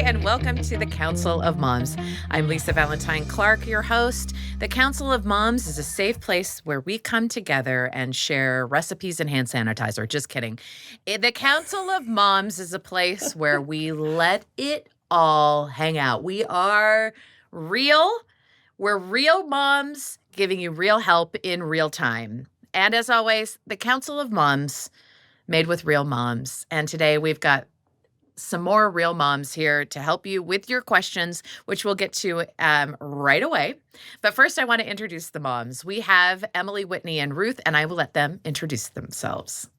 and welcome to the Council of Moms. I'm Lisa Valentine Clark, your host. The Council of Moms is a safe place where we come together and share recipes and hand sanitizer. Just kidding. The Council of Moms is a place where we let it all hang out. We are real. We're real moms giving you real help in real time. And as always, the Council of Moms made with real moms. And today we've got some more real moms here to help you with your questions, which we'll get to right away. But first, I want to introduce the moms. We have Emilie, Whitney, and Ruth, and I will let them introduce themselves.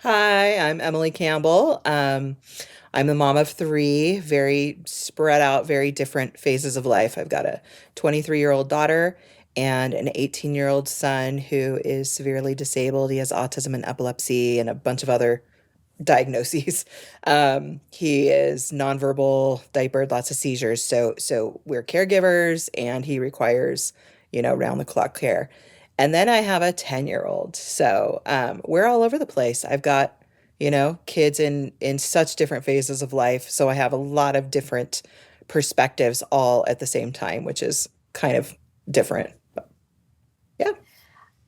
Hi, I'm Emilie Campbell. I'm the mom of three, very spread out, very different phases of life. I've got a 23-year-old daughter and an 18-year-old son who is severely disabled. He has autism and epilepsy and a bunch of other diagnoses. He is nonverbal, diapered, lots of seizures. So we're caregivers, and he requires, round the clock care. And then I have a 10-year-old. So we're all over the place. I've got, kids in such different phases of life. So I have a lot of different perspectives all at the same time, which is kind of different. But, yeah.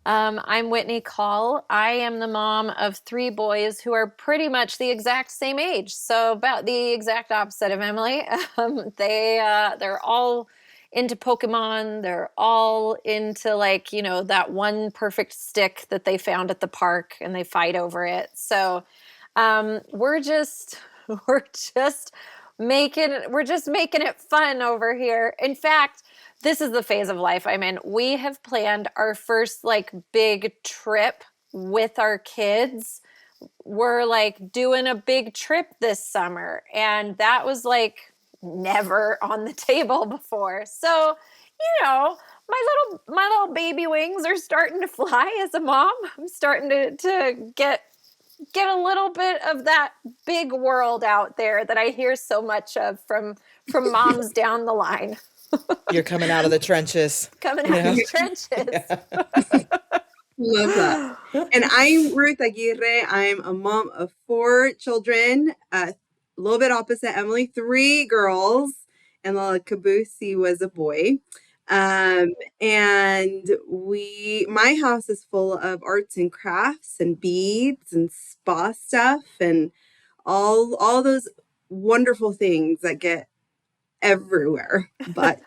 I'm Whitney Call. I am the mom of three boys who are pretty much the exact same age. So about the exact opposite of Emilie. They're all into Pokemon. They're all into that one perfect stick that they found at the park, and they fight over it. So we're just making it fun over here. In fact, this is the phase of life I'm in. We have planned our first big trip with our kids. We're doing a big trip this summer, and that was never on the table before. So, my little baby wings are starting to fly as a mom. I'm starting to get a little bit of that big world out there that I hear so much of from moms down the line. You're coming out of the trenches. Coming out of the trenches. Yeah. Love that. And I'm Ruth Aguirre. I'm a mom of four children, a little bit opposite Emilie, three girls, and the caboose was a boy. And my house is full of arts and crafts and beads and spa stuff and all those wonderful things that get everywhere. But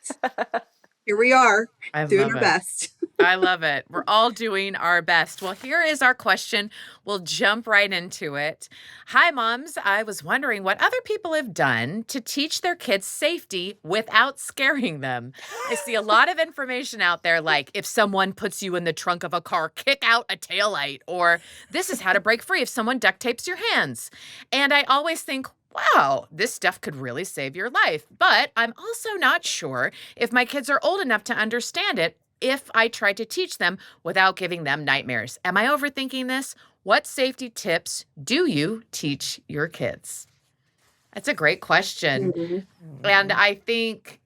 here we are doing our best. I love it. We're all doing our best. Well, here is our question. We'll jump right into it. Hi, moms. I was wondering what other people have done to teach their kids safety without scaring them. I see a lot of information out there, like if someone puts you in the trunk of a car, kick out a taillight, or this is how to break free if someone duct tapes your hands. And I always think, wow, this stuff could really save your life. But I'm also not sure if my kids are old enough to understand it if I try to teach them without giving them nightmares. Am I overthinking this? What safety tips do you teach your kids? That's a great question. Mm-hmm. And I think,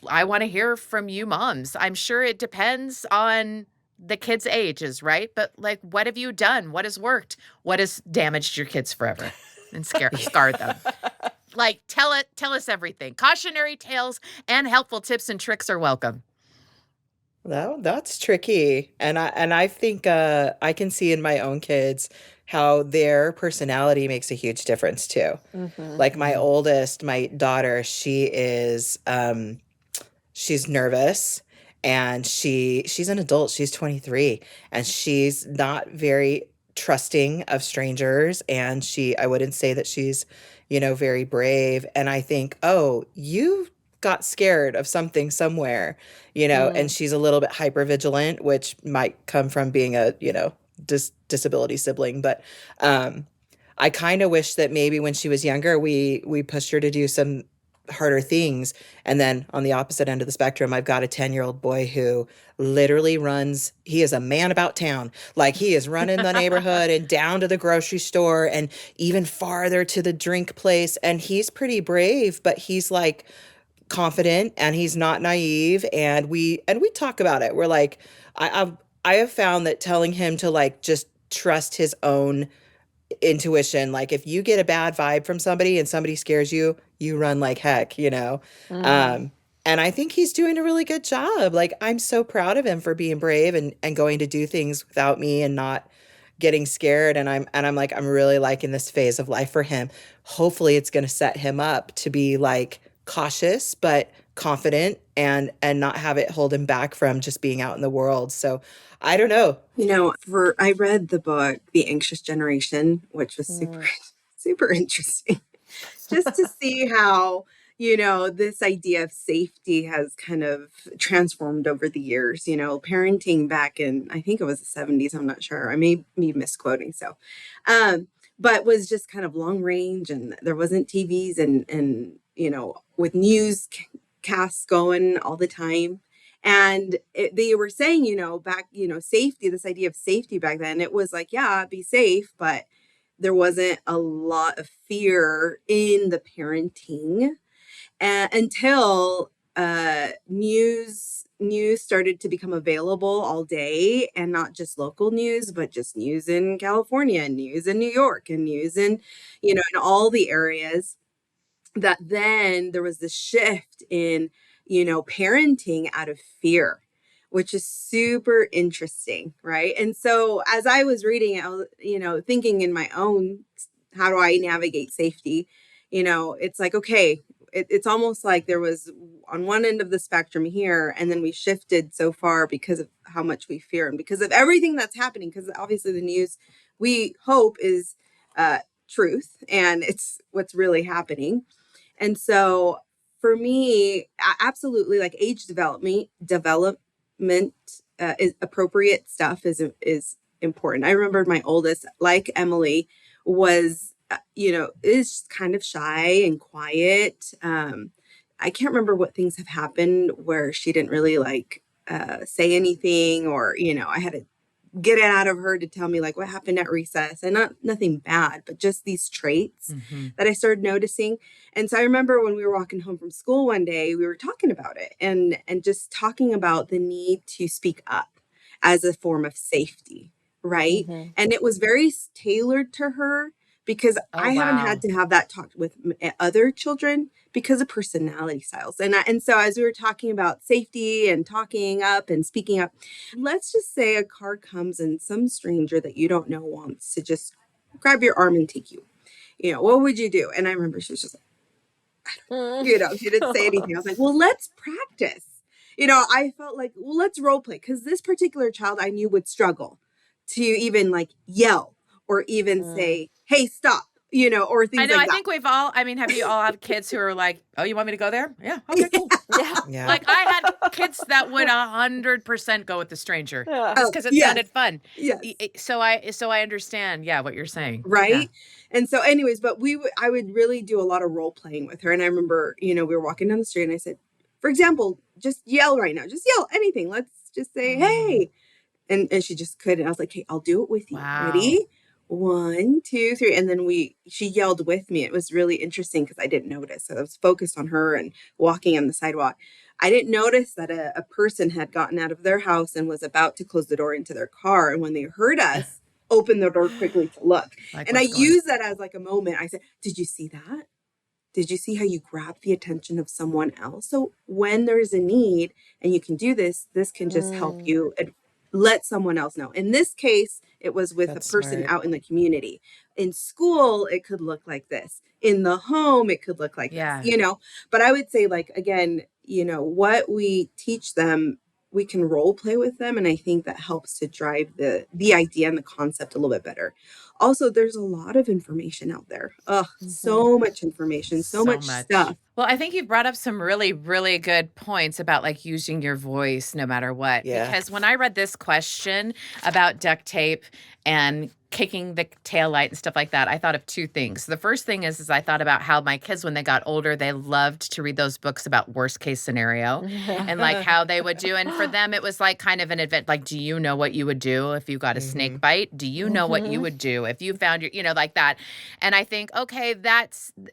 I want to hear from you moms. I'm sure it depends on the kids' ages, right? But what have you done? What has worked? What has damaged your kids forever and scarred them? Tell us everything. Cautionary tales and helpful tips and tricks are welcome. Well, that's tricky. And I think I can see in my own kids how their personality makes a huge difference too. Mm-hmm. Like my oldest, my daughter, she is she's nervous, and she's an adult. She's 23, and she's not very trusting of strangers, and I wouldn't say that she's, very brave. And I think, oh, you got scared of something somewhere, and she's a little bit hypervigilant, which might come from being a, disability sibling. But I kind of wish that maybe when she was younger, we pushed her to do some harder things. And then on the opposite end of the spectrum, I've got a 10-year-old boy who literally he is a man about town. He is running the neighborhood and down to the grocery store and even farther to the drink place. And he's pretty brave, but he's confident, and he's not naive, and we talk about it. We're I have found that telling him to just trust his own intuition. Like if you get a bad vibe from somebody and somebody scares you, you run like heck, you know? Mm-hmm. Um, and I think he's doing a really good job. Like I'm so proud of him for being brave and going to do things without me and not getting scared. And I'm like, I'm really liking this phase of life for him. Hopefully it's going to set him up to be like cautious, but confident and not have it hold him back from just being out in the world. So I don't know. I read the book The Anxious Generation, which was super Mm. super interesting. Just to see how, this idea of safety has kind of transformed over the years. Parenting back in, I think it was the 70s, I'm not sure. I may be misquoting. So, but was just kind of long range, and there wasn't TVs and with newscasts going all the time. And they were saying, back, safety, this idea of safety back then, it was like, yeah, be safe, but there wasn't a lot of fear in the parenting until news started to become available all day, and not just local news, but just news in California and news in New York and news in all the areas. That then there was this shift in parenting out of fear, which is super interesting, right? And so as I was reading it, I was, thinking in my own, how do I navigate safety? It's like, okay, it's almost like there was on one end of the spectrum here, and then we shifted so far because of how much we fear and because of everything that's happening, because obviously the news, we hope, is truth, and it's what's really happening. And so for me, absolutely, like age development is appropriate stuff is important. I remember my oldest, like Emilie, was is kind of shy and quiet. I can't remember what things have happened where she didn't really like say anything, or I had to get it out of her to tell me like what happened at recess, and nothing bad, but just these traits that I started noticing. And so I remember when we were walking home from school one day, we were talking about it and just talking about the need to speak up as a form of safety, right? Mm-hmm. And it was very tailored to her, because Oh, I haven't had wow. to have that talk with other children because of personality styles. And so as we were talking about safety and talking up and speaking up, let's just say a car comes and some stranger that you don't know wants to just grab your arm and take you. What would you do? And I remember she was just like, she didn't say anything. I was like, well, let's practice. I felt like, well, let's role play, because this particular child I knew would struggle to even like yell or even Mm. say, hey, stop, or I things know. like I that. think we've all, I mean, have you all have kids who are like, oh, you want me to go there? Yeah. Okay, cool. Yeah. Yeah. Like I had kids that would 100% go with the stranger Yeah. just Oh, because it yes, sounded fun. yes. So I understand, yeah, what you're saying. Yeah. Right. And so anyways, but I would really do a lot of role playing with her. And I remember, we were walking down the street and I said, for example, just yell right now, just yell anything. Let's just say, Mm, hey. And she just couldn't. I was like, hey, I'll do it with you. wow. Ready? 1, 2, 3. And then she yelled with me. It was really interesting because I didn't notice. So I was focused on her and walking on the sidewalk. I didn't notice that a person had gotten out of their house and was about to close the door into their car. And when they heard us, opened the door quickly to look. Like And I what's going? used that as like a moment. I said, did you see that? Did you see how you grab the attention of someone else? So when there's a need and you can do this can just help Mm. you let someone else know. In this case, it was with a That's person smart. out in the community. In school, it could look like this. In the home, it could look like this, Yeah. But I would say, like, again, what we teach them, we can role play with them. And I think that helps to drive the idea and the concept a little bit better. Also, there's a lot of information out there. Ugh, Mhm. so much information, so So much much. stuff. Well, I think you brought up some really, really good points about like using your voice no matter what. Yeah. Because when I read this question about duct tape and kicking the tail light and stuff like that, I thought of two things. The first thing is I thought about how my kids, when they got older, they loved to read those books about worst case scenario and like how they would do. And for them, it was like kind of an event. Like, do you know what you would do if you got a Hmm. snake bite? Do you know what you Mhm. would do if you found your, like that? And I think, okay,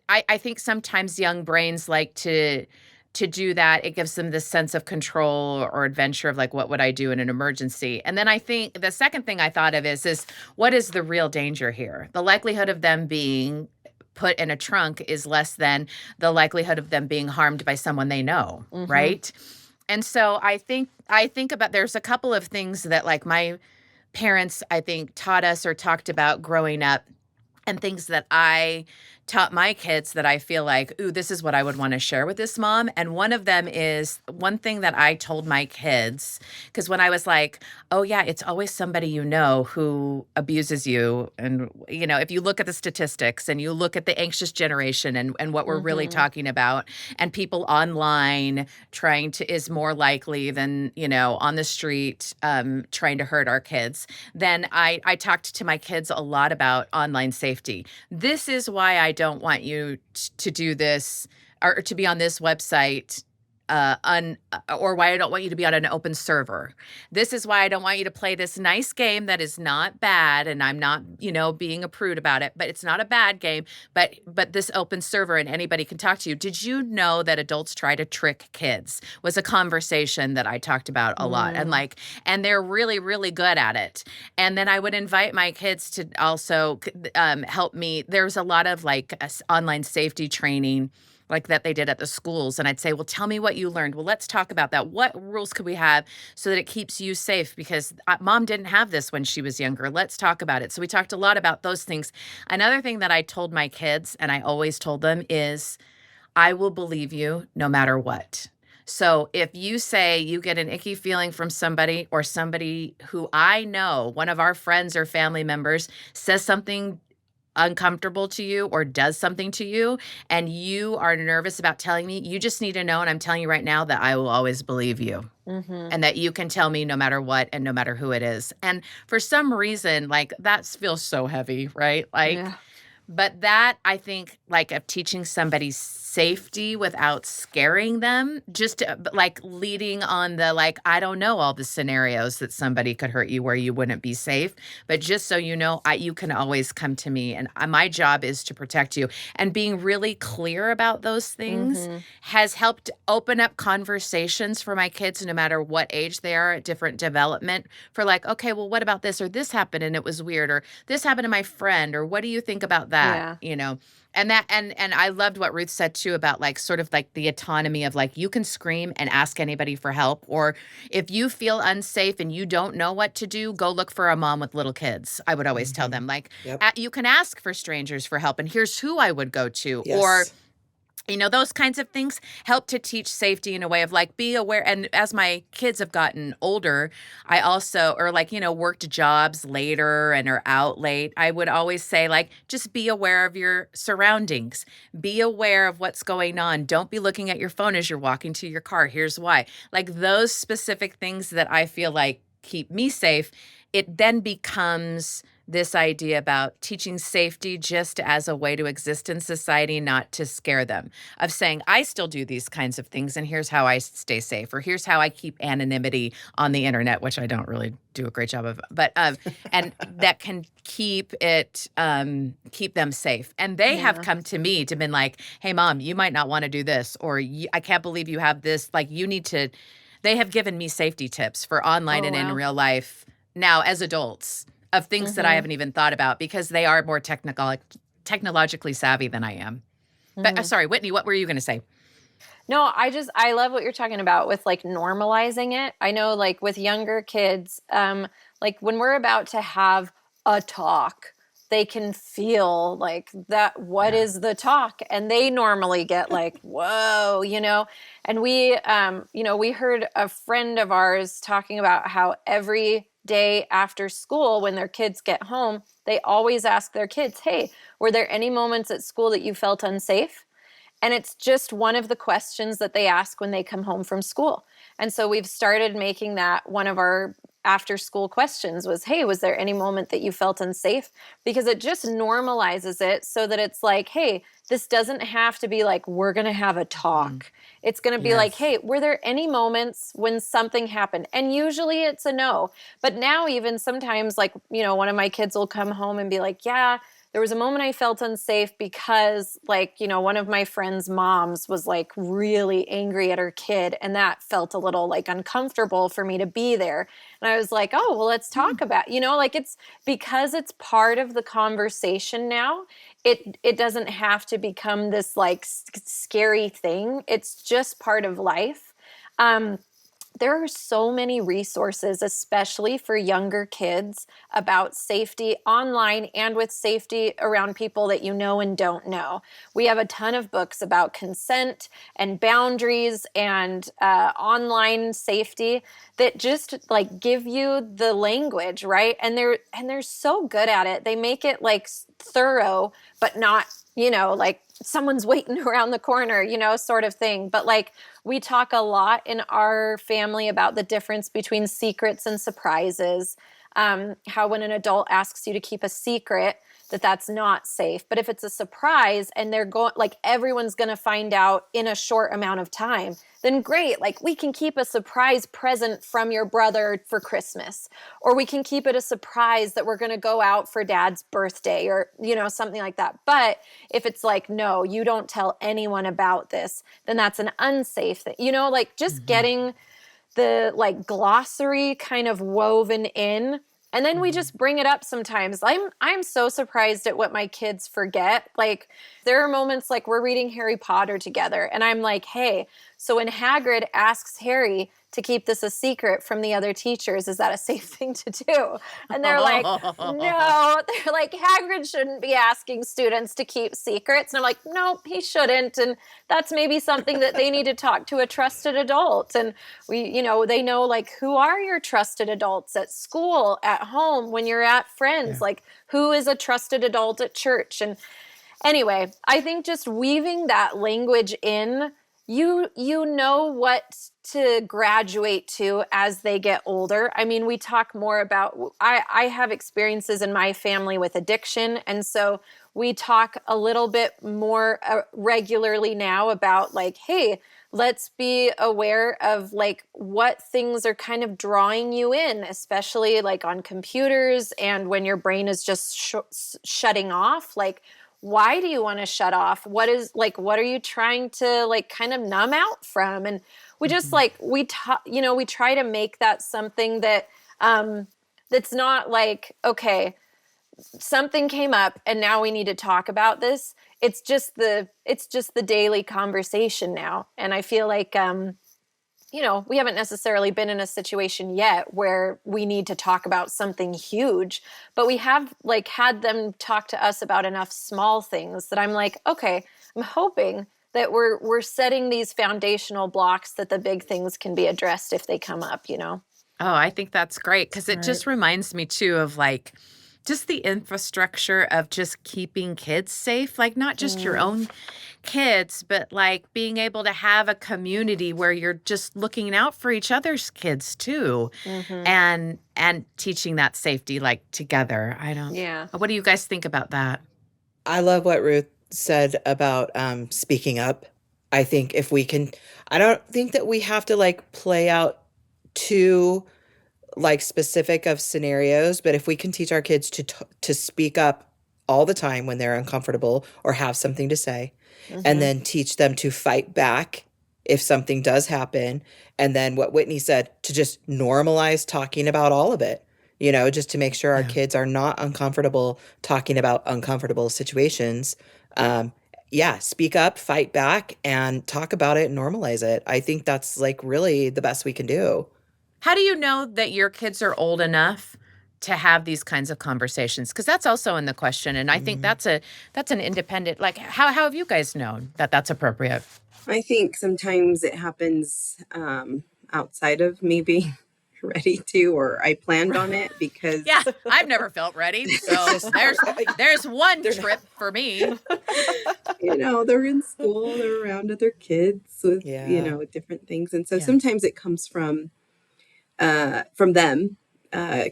I think sometimes young brains like to to do that, it gives them this sense of control or adventure of like, what would I do in an emergency? And then I think the second thing I thought of is what is the real danger here? The likelihood of them being put in a trunk is less than the likelihood of them being harmed by someone they know, right? And so I think about there's a couple of things that like my parents I think taught us or talked about growing up and things that I taught my kids that I feel like, ooh, this is what I would want to share with this mom. And one of them is one thing that I told my kids, because when I was like, oh, yeah, it's always somebody you know who abuses you. And, if you look at the statistics and you look at the anxious generation and what we're really talking about, and people online is more likely than, on the street trying to hurt our kids, then I talked to my kids a lot about online safety. This is why I don't want you to do this or to be on this website or why I don't want you to be on an open server. This is why I don't want you to play this nice game that is not bad, and I'm not, being a prude about it, but it's not a bad game, but this open server and anybody can talk to you. Did you know that adults try to trick kids? Was a conversation that I talked about a lot. And they're really, really good at it. And then I would invite my kids to also help me. There's a lot of online safety training like that they did at the schools. And I'd say, well, tell me what you learned. Well, let's talk about that. What rules could we have so that it keeps you safe? Because mom didn't have this when she was younger. Let's talk about it. So we talked a lot about those things. Another thing that I told my kids, and I always told them, is I will believe you no matter what. So if you say you get an icky feeling from somebody or somebody who I know, one of our friends or family members says something uncomfortable to you or does something to you and you are nervous about telling me, you just need to know, and I'm telling you right now, that I will always believe you. And that you can tell me no matter what and no matter who it is. And for some reason, that feels so heavy, right? But that, I think, of teaching somebody safety without scaring them, just leading on the, I don't know all the scenarios that somebody could hurt you where you wouldn't be safe. But just so you know, you can always come to me. And my job is to protect you. And being really clear about those things has helped open up conversations for my kids, no matter what age they are at different development, for okay, well, what about this? Or this happened and it was weird. Or this happened to my friend. Or what do you think about that? And that and I loved what Ruth said too about sort of the autonomy of you can scream and ask anybody for help, or if you feel unsafe and you don't know what to do, go look for a mom with little kids. I would always tell them you can ask for strangers for help, and here's who I would go to. Yes. Or those kinds of things help to teach safety in a way of be aware. And as my kids have gotten older, I also, or worked jobs later and are out late, I would always say just be aware of your surroundings. Be aware of what's going on. Don't be looking at your phone as you're walking to your car. Here's why. Those specific things that I feel keep me safe. It then becomes this idea about teaching safety just as a way to exist in society, not to scare them, of saying, I still do these kinds of things, and here's how I stay safe, or here's how I keep anonymity on the internet, which I don't really do a great job of, but and that can keep them safe. And they have come to me to been hey, mom, you might not want to do this, or I can't believe you have this, you need to. They have given me safety tips for online and in real life now as adults, of things that I haven't even thought about, because they are more technologically savvy than I am. But sorry, Whitney, what were you going to say? No, I love what you're talking about with normalizing it. I know with younger kids, when we're about to have a talk, they can feel that, what is the talk? And they normally get whoa, and we heard a friend of ours talking about how every day after school, when their kids get home, they always ask their kids, hey, were there any moments at school that you felt unsafe? And it's just one of the questions that they ask when they come home from school. And so we've started making that one of our after school questions was, hey, was there any moment that you felt unsafe? Because it just normalizes it so that it's hey, this doesn't have to be we're going to have a talk. It's going to be hey, were there any moments when something happened? And usually it's a no. But now even sometimes one of my kids will come home and be yeah, there was a moment I felt unsafe because, like, you know, one of my friend's moms was like really angry at her kid, and that felt a little like uncomfortable for me to be there. And I was like, oh, well, let's talk about, you know, like, it's because it's part of the conversation now. It doesn't have to become this like scary thing. It's just part of life. Um, there are so many resources, especially for younger kids, about safety online and with safety around people that you know and don't know. We have a ton of books about consent and boundaries and online safety that just like give you the language, right? And they're so good at it. They make it like thorough, but not, you know, like someone's waiting around the corner, you know, sort of thing. But like, we talk a lot in our family about the difference between secrets and surprises. How when an adult asks you to keep a secret, that's not safe. But if it's a surprise and they're going, like, everyone's going to find out in a short amount of time, then great. Like, we can keep a surprise present from your brother for Christmas, or we can keep it a surprise that we're going to go out for dad's birthday, or, you know, something like that. But if it's like, no, you don't tell anyone about this, then that's an unsafe thing, you know, like just getting the like glossary kind of woven in. And then we just bring it up sometimes. I'm so surprised at what my kids forget. Like, there are moments like we're reading Harry Potter together and I'm like, hey, so when Hagrid asks Harry to keep this a secret from the other teachers, is that a safe thing to do? And they're like, no. They're like, Hagrid shouldn't be asking students to keep secrets. And I'm like, no, he shouldn't. And that's maybe something that they need to talk to a trusted adult. And we, you know, they know, like, who are your trusted adults at school, at home, when you're at friends? Yeah. Like, who is a trusted adult at church? And anyway, I think just weaving that language in, you know what to graduate to as they get older. I mean, we talk more about, I have experiences in my family with addiction, and so we talk a little bit more regularly now about like, hey, let's be aware of like what things are kind of drawing you in, especially like on computers and when your brain is just shutting off. Like, why do you want to shut off? What are you trying to like kind of numb out from? And we just like, you know, we try to make that something that, that's not like, okay, something came up and now we need to talk about this. It's just the daily conversation now. And I feel like, you know, we haven't necessarily been in a situation yet where we need to talk about something huge, but we have like had them talk to us about enough small things that I'm like, okay, I'm hoping that we're setting these foundational blocks that the big things can be addressed if they come up, you know? Oh, I think that's great because it just reminds me too of like just the infrastructure of just keeping kids safe, like not just your own kids, but like being able to have a community where you're just looking out for each other's kids too, and teaching that safety like together. Yeah. What do you guys think about that? I love what Ruth said about speaking up. I think if we can, I don't think that we have to like play out too like specific of scenarios, but if we can teach our kids to speak up all the time when they're uncomfortable or have something to say, and then teach them to fight back if something does happen, and then what Whitney said, to just normalize talking about all of it, you know, just to make sure our kids are not uncomfortable talking about uncomfortable situations. Yeah, speak up, fight back, and talk about it and normalize it. I think that's like really the best we can do. How do you know that your kids are old enough to have these kinds of conversations? Because that's also in the question, and I think that's an independent. Like, how have you guys known that that's appropriate? I think sometimes it happens outside of me being ready to, or I planned on it because Yeah, I've never felt ready, so there's one trip for me. you know, they're in school, they're around other kids with you know different things, and so sometimes it comes from them,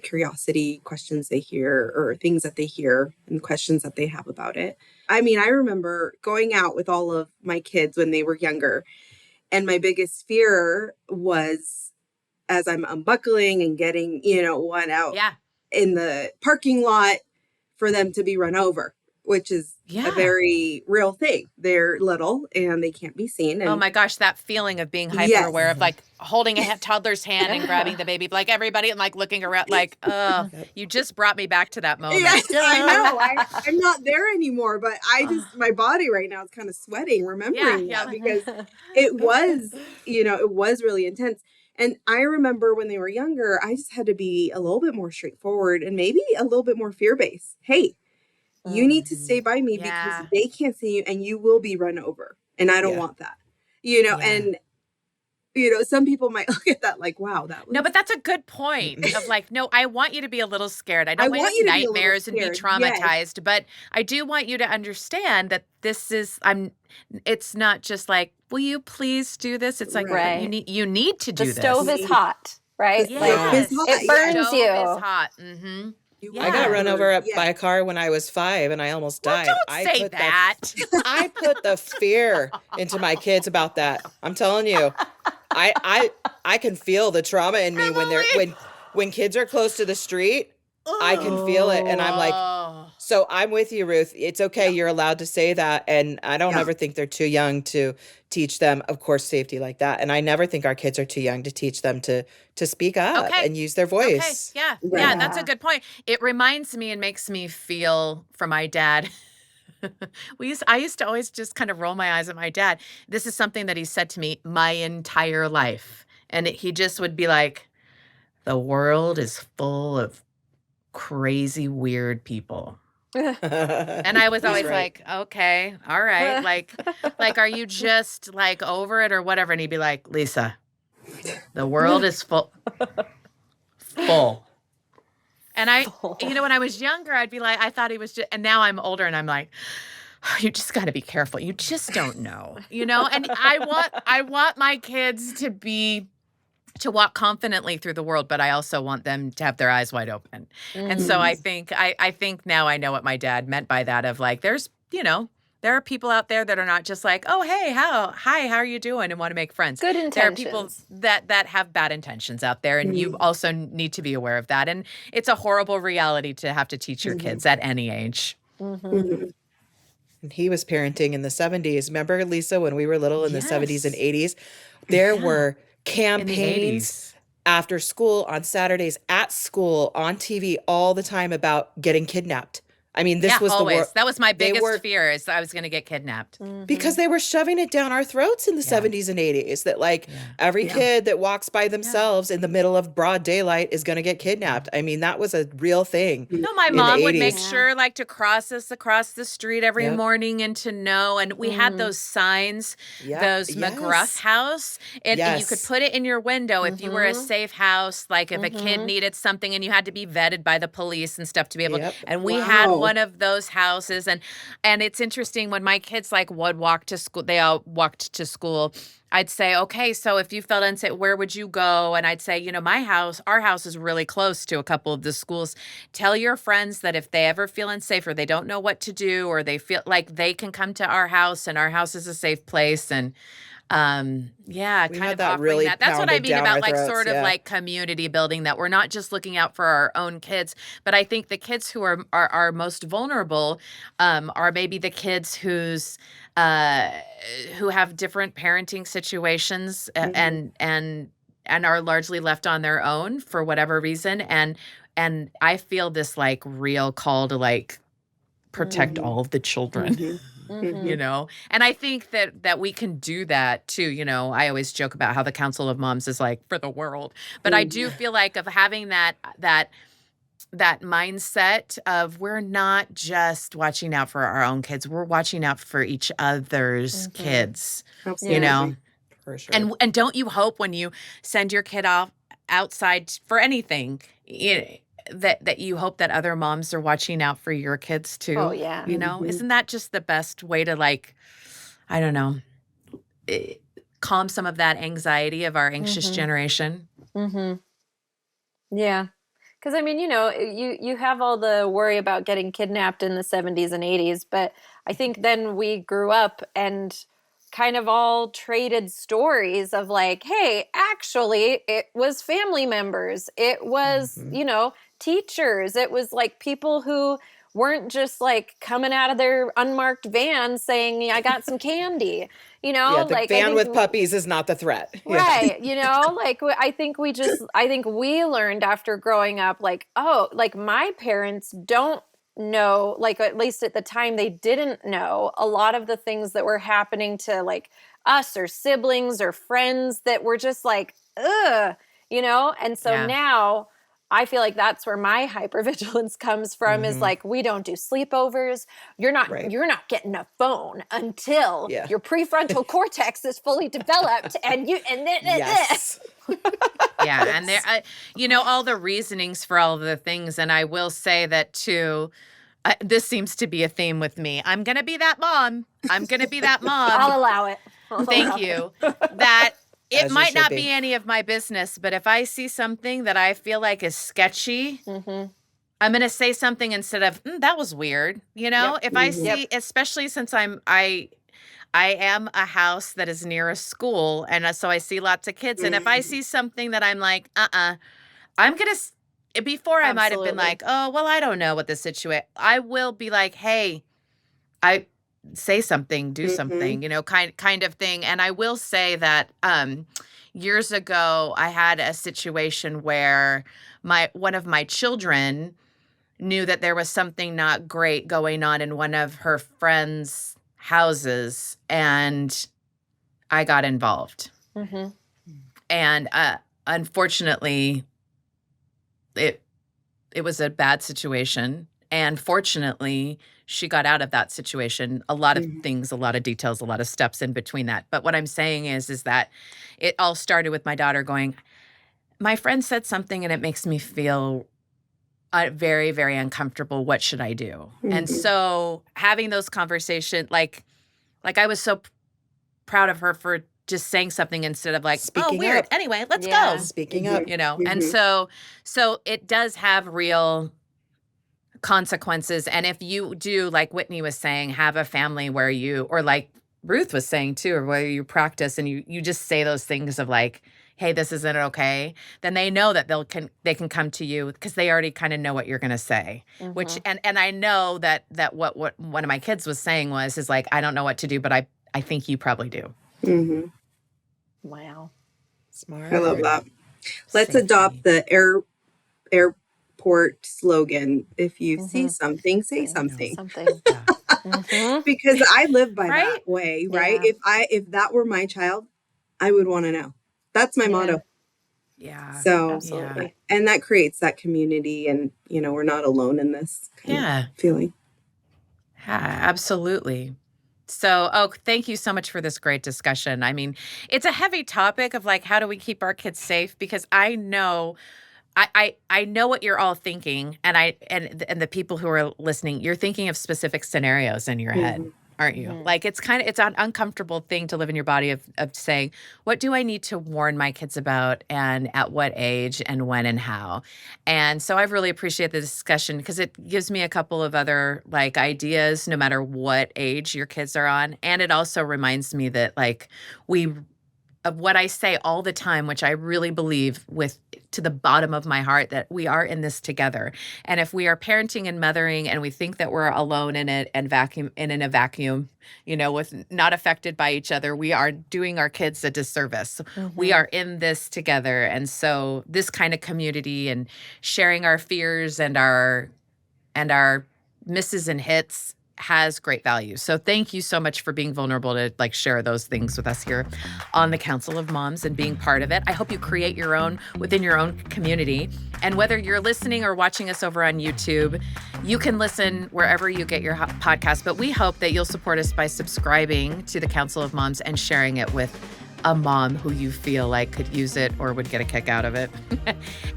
curiosity, questions they hear or things that they hear and questions that they have about it. I mean, I remember going out with all of my kids when they were younger, and my biggest fear was as I'm unbuckling and getting, you know, one out Yeah. in the parking lot for them to be run over. which is a Yeah. very real thing. They're little and they can't be seen. Oh And my gosh, that feeling of being hyper yes, aware of like holding a toddler's hand and grabbing the baby, like everybody and like looking around, like, oh, Yep. you just brought me back to that moment. yes, I know. I'm not there anymore, but my body right now is kind of sweating remembering Yeah, that because it was, it was really intense. And I remember when they were younger, I just had to be a little bit more straightforward and maybe a little bit more fear-based. Hey, you need to stay by me because Yeah. they can't see you and you will be run over. And I don't Yeah. want that. Yeah. And some people might look at that like, wow, that was No, but that's a good point of like, no, I want you to be a little scared. I I don't want want you you to to have be a little nightmares and be scared. Yes. traumatized, but I do want you to understand that it's not just like, will you please do this? It's like, but Right. you need to The do stove this. is hot, right? The Like stove is Yes. hot. it Yes. burns Stove you. is hot. Mm-hmm. You Yeah. I got run over remember, by a car when I was 5 and I almost Well, died. don't say that. I put the fear into my kids about that. I'm telling you. I can feel the trauma in me when kids are close to the street. I can feel it and I'm like, Oh. so I'm with you, Ruth. It's okay. You're allowed to say that. And I don't Yeah. ever think they're too young to teach them, of course, safety like that. And I never think our kids are too young to teach them to speak up Okay. and use their Okay. voice. Yeah. Right. Yeah, that's a Yeah. good point. It reminds me and makes me feel for my dad. I used to always just kind of roll my eyes at my dad. This is something that he said to me my entire life. And he just would be like, the world is full of crazy, weird people. And I was He's always right. like, okay, all right. Like, are you just like over it or whatever? And he'd be like, Lisa, the world is full. And when I was younger, I'd be like, I thought he was just, and now I'm older and I'm like, you just got to be careful. You just don't know, and I want my kids to walk confidently through the world, but I also want them to have their eyes wide open. And so I think now I know what my dad meant by that of like, there are people out there that are not just like, oh, hey, how are you doing? And want to make friends. Good There are people intentions. that have bad intentions out there, and you also need to be aware of that. And it's a horrible reality to have to teach your kids at any age. And he was parenting in the 70s. Remember, Lisa, when we were little in the 70s and Yes. 80s? There were In the campaigns 80s. after school, on Saturdays, at school, on TV, all the time about getting kidnapped. I mean, this Yeah, was the always. world. That was my They biggest were fear is I was going to get kidnapped. because they were shoving it down our throats in the 70s and 80s that like every kid that walks by themselves in the middle of broad daylight is going to get kidnapped. I mean, that was a real thing No, my in the mom would make 80s. sure like to cross us across the street every Yep. morning and to know. And we had those signs, Yep. those McGruff Yes. house. And you could Yes. put it in your window if you were a safe house, like if a kid needed something and you had to be vetted by the police and stuff to be able Yep. and we had Wow. one of those houses. And it's interesting when my kids like would walk to school, they all walked to school. I'd say, okay, so if you felt unsafe, where would you go? And I'd say, our house is really close to a couple of the schools. Tell your friends that if they ever feel unsafe or they don't know what to do or they feel like they can come to our house and our house is a safe place. And We kind had of that offering really that. That's what I pounded mean down about our like throats, sort of yeah. like community building, that we're not just looking out for our own kids, but I think the kids who are most vulnerable are maybe the kids who have different parenting situations and are largely left on their own for whatever reason. And I feel this like real call to like protect all of the children. And I think that we can do that too. I always joke about how the Council of Moms is like for the world, but I do feel like of having that mindset of we're not just watching out for our own kids, we're watching out for each other's kids, Absolutely. For sure. and don't you hope when you send your kid off outside for anything, that you hope that other moms are watching out for your kids too? Oh, yeah. Isn't that just the best way to like, I don't know, calm some of that anxiety of our anxious generation? Yeah. Because, I mean, you have all the worry about getting kidnapped in the 70s and 80s, but I think then we grew up and kind of all traded stories of like, hey, actually, it was family members. It was, teachers. It was like people who weren't just like coming out of their unmarked van saying, I got some candy, you know, Yeah, the like I van think with puppies is not the threat. Yeah. right. You know, like I think we learned after growing up, like, oh, like my parents don't know, like at least at the time they didn't know a lot of the things that were happening to like us or siblings or friends that were just like, ugh, you know? And so Yeah. now I feel like that's where my hypervigilance comes from is like, we don't do sleepovers. Right. You're not getting a phone until Yeah. your prefrontal cortex is fully developed and Yes. Yeah, and there, all the reasonings for all of the things, and I will say that too. This seems to be a theme with me. I'm gonna be that mom. I'm gonna be that I'll mom. allow it. Thank you. That it As you might should not be. be any of my business, but if I see something that I feel like is sketchy, I'm gonna say something instead of that was weird. You know, Yep. if I see, especially since I am a house that is near a school, and so I see lots of kids. And if I see something that I'm like, I'm gonna. Before I might have been Absolutely. like, oh well, I don't know what the situation. I will be like, hey, I say something, do something, kind of thing. And I will say that years ago, I had a situation where one of my children knew that there was something not great going on in one of her friends' houses, and I got involved. And unfortunately, it was a bad situation. And fortunately, she got out of that situation. A lot of things, a lot of details, a lot of steps in between that. But what I'm saying is that it all started with my daughter going, my friend said something and it makes me feel very, very uncomfortable. What should I do? And so having those conversations, like I was so proud of her for just saying something instead of like, Speaking oh, weird. up. Anyway, let's Yeah. go. Speaking up. And so it does have real consequences. And if you do, like Whitney was saying, have a family where you, or like Ruth was saying too, or where you practice and you just say those things of like, hey, this isn't okay, then they know that they can come to you because they already kind of know what you're going to say. Which and I know that what one of my kids was saying is like, I don't know what to do, but I think you probably do. Wow. Smart. I love that. Let's Safety. adopt the airport slogan. If you see something, say something. Something. Because I live by Right? that way, right? Yeah. If that were my child, I would want to know. That's my motto. Yeah. So, Absolutely. and that creates that community, and we're not alone in this kind of feeling. Yeah, absolutely. So, thank you so much for this great discussion. I mean, it's a heavy topic of like, how do we keep our kids safe? Because I know, I know what you're all thinking, and and the people who are listening, you're thinking of specific scenarios in your head, aren't you? Like it's an uncomfortable thing to live in your body of saying, what do I need to warn my kids about, and at what age, and when, and how? And so I've really appreciated the discussion because it gives me a couple of other like ideas, no matter what age your kids are on, and it also reminds me that like of what I say all the time, which I really believe to the bottom of my heart, that we are in this together. And if we are parenting and mothering and we think that we're alone in it and in a vacuum, with not affected by each other, we are doing our kids a disservice. We are in this together. And so this kind of community and sharing our fears and our misses and hits has great value. So thank you so much for being vulnerable to like share those things with us here on the Council of Moms and being part of it. I hope you create your own within your own community. And whether you're listening or watching us over on YouTube, you can listen wherever you get your podcast. But we hope that you'll support us by subscribing to the Council of Moms and sharing it with a mom who you feel like could use it or would get a kick out of it.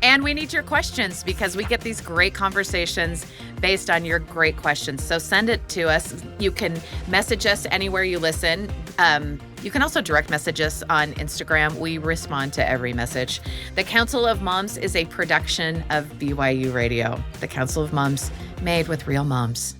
And we need your questions because we get these great conversations based on your great questions. So send it to us. You can message us anywhere you listen. You can also direct message us on Instagram. We respond to every message. The Council of Moms is a production of BYU Radio. The Council of Moms, made with real moms.